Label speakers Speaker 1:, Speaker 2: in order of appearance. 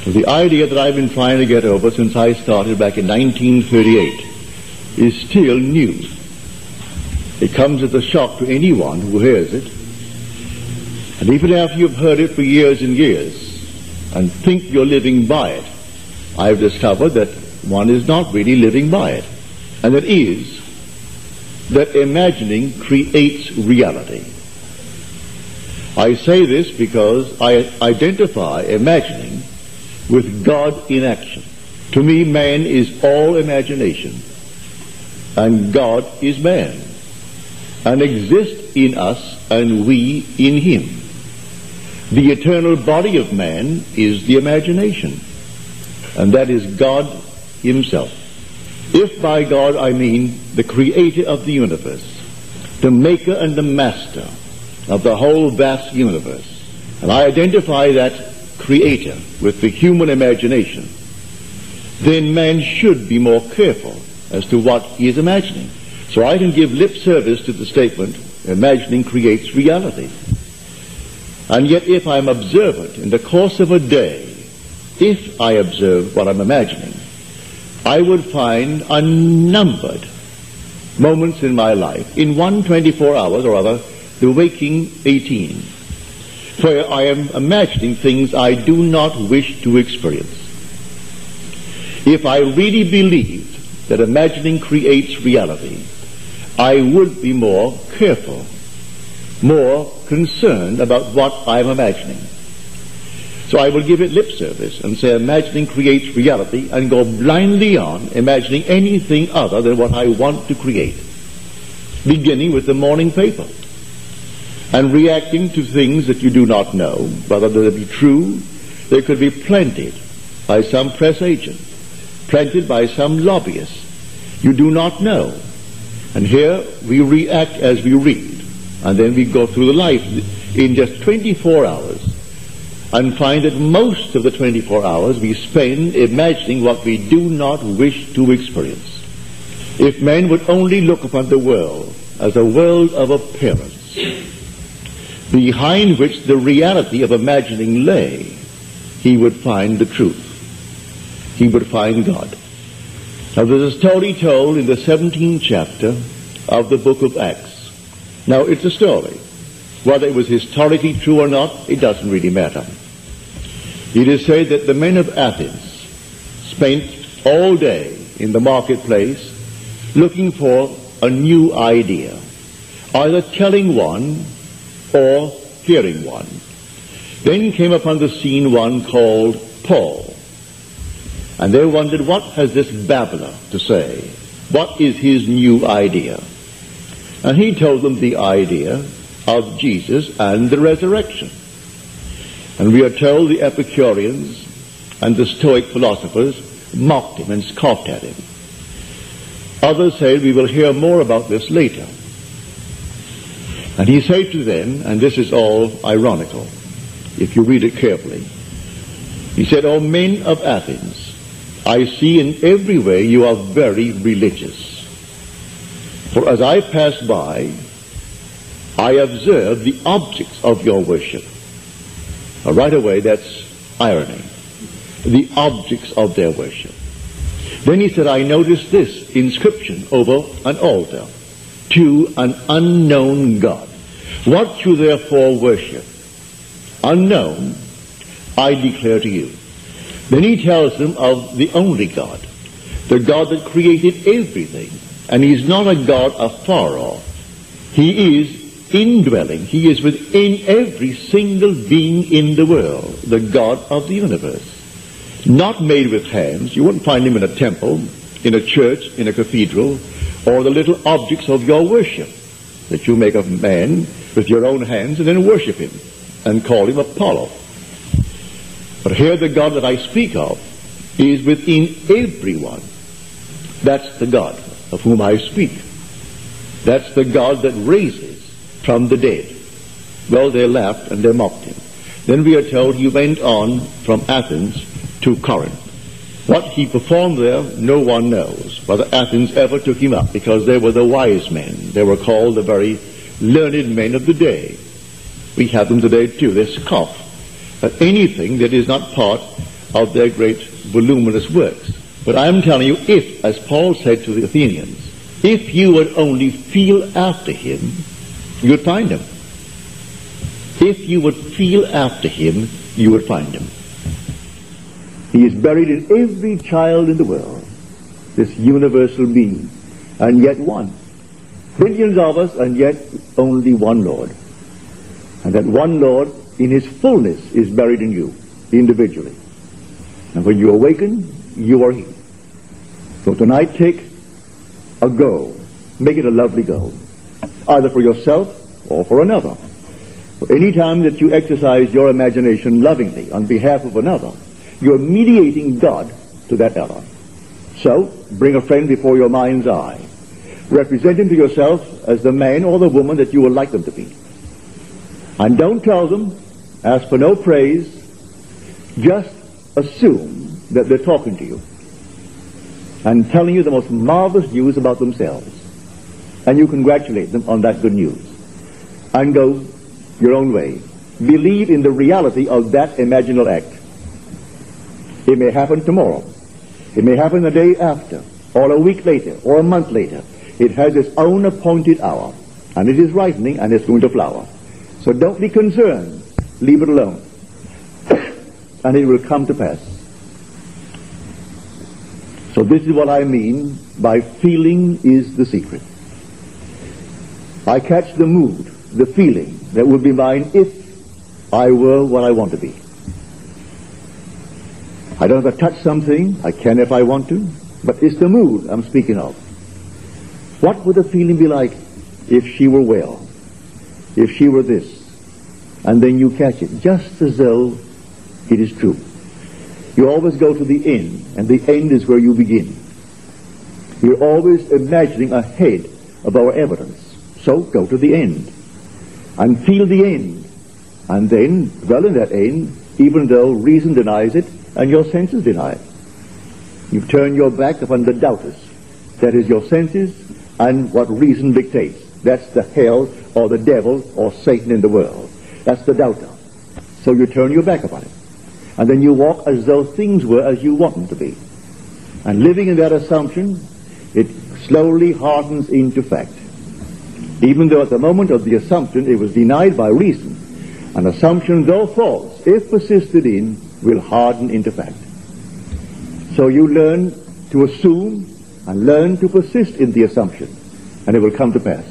Speaker 1: The idea that I've been trying to get over since I started back in 1938 is still new. It comes as a shock to anyone who hears it. And even after you've heard it for years and years and think you're living by it, I've discovered that one is not really living by it. And it is that imagining creates reality. I say this because I identify imagining with God in action. To me, man is all imagination, and God is man, and exists in us and we in him. The eternal body of man is the imagination, and that is God himself. If by God I mean the creator of the universe, the maker and the master of the whole vast universe, and I identify that creator with the human imagination, then man should be more careful as to what he is imagining. So I can give lip service to the statement, imagining creates reality. And yet if I'm observant in the course of a day, if I observe what I'm imagining, I would find unnumbered moments in my life, in 124 hours, or rather, the waking 18, where I am imagining things I do not wish to experience. If I really believed that imagining creates reality, I would be more careful, more concerned about what I am imagining. So I will give it lip service and say imagining creates reality, and go blindly on imagining anything other than what I want to create, beginning with the morning paper and reacting to things that you do not know, whether they be true. They could be planted by some press agent, planted by some lobbyist you do not know. And here we react as we read, and then we go through the life in just 24 hours and find that most of the 24 hours we spend imagining what we do not wish to experience. If man would only look upon the world as a world of appearance, behind which the reality of imagining lay, he would find the truth. He would find God. Now there's a story told in the 17th chapter of the book of Acts. Now it's a story. Whether it was historically true or not, it doesn't really matter. It is said that the men of Athens spent all day in the marketplace looking for a new idea, either telling one or hearing one. Then came upon the scene one called Paul, and they wondered, what has this babbler to say? What is his new idea? And he told them the idea of Jesus and the resurrection. And we are told the Epicureans and the Stoic philosophers mocked him and scoffed at him. Others said, we will hear more about this later. And he said to them, and this is all ironical, if you read it carefully, he said, O men of Athens, I see in every way you are very religious. For as I passed by, I observed the objects of your worship. Now, right away, that's irony. The objects of their worship. Then he said, I noticed this inscription over an altar, to an unknown God. What you therefore worship, unknown, I declare to you. Then he tells them of the only God, the God that created everything. And he's not a God afar off. He is indwelling. He is within every single being in the world, the God of the universe. Not made with hands. You wouldn't find him in a temple, in a church, in a cathedral, or the little objects of your worship that you make of man with your own hands and then worship him and call him Apollo. But here the God that I speak of is within everyone. That's the God of whom I speak. That's the God that raises from the dead. Well, they laughed and they mocked him. Then we are told he went on from Athens to Corinth. What he performed there, no one knows. Whether Athens ever took him up, because they were the wise men. They were called the very learned men of the day. We have them today too. They scoff at anything that is not part of their great voluminous works. But I'm telling you, if, as Paul said to the Athenians, if you would only feel after him, you would find him. If you would feel after him, you would find him. He is buried in every child in the world, this universal being, and yet one. Billions of us, and yet only one Lord. And that one Lord, in his fullness, is buried in you, individually. And when you awaken, you are he. So tonight, take a go. Make it a lovely go. Either for yourself or for another. For any time that you exercise your imagination lovingly on behalf of another, you're mediating God to that other. So, bring a friend before your mind's eye. Represent him to yourself as the man or the woman that you would like them to be. And don't tell them, ask for no praise, just assume that they're talking to you and telling you the most marvelous news about themselves. And you congratulate them on that good news. And go your own way. Believe in the reality of that imaginal act. It may happen tomorrow. It may happen the day after, or a week later, or a month later. It has its own appointed hour, and it is ripening, and it's going to flower. So don't be concerned. Leave it alone. And it will come to pass. So this is what I mean by feeling is the secret. I catch the mood, the feeling that would be mine if I were what I want to be. I don't have to touch something. I can if I want to. But it's the mood I'm speaking of. What would the feeling be like if she were well? If she were this? And then you catch it, just as though it is true. You always go to the end, and the end is where you begin. You're always imagining ahead of our evidence. So go to the end, and feel the end. And then dwell in that end, even though reason denies it, and your senses deny it. You turn your back upon the doubters. That is your senses and what reason dictates. That's the hell or the devil or Satan in the world. That's the doubter. So you turn your back upon it. And then you walk as though things were as you want them to be. And living in that assumption, it slowly hardens into fact. Even though at the moment of the assumption it was denied by reason, an assumption, though false, if persisted in, will harden into fact. So you learn to assume and learn to persist in the assumption, and it will come to pass.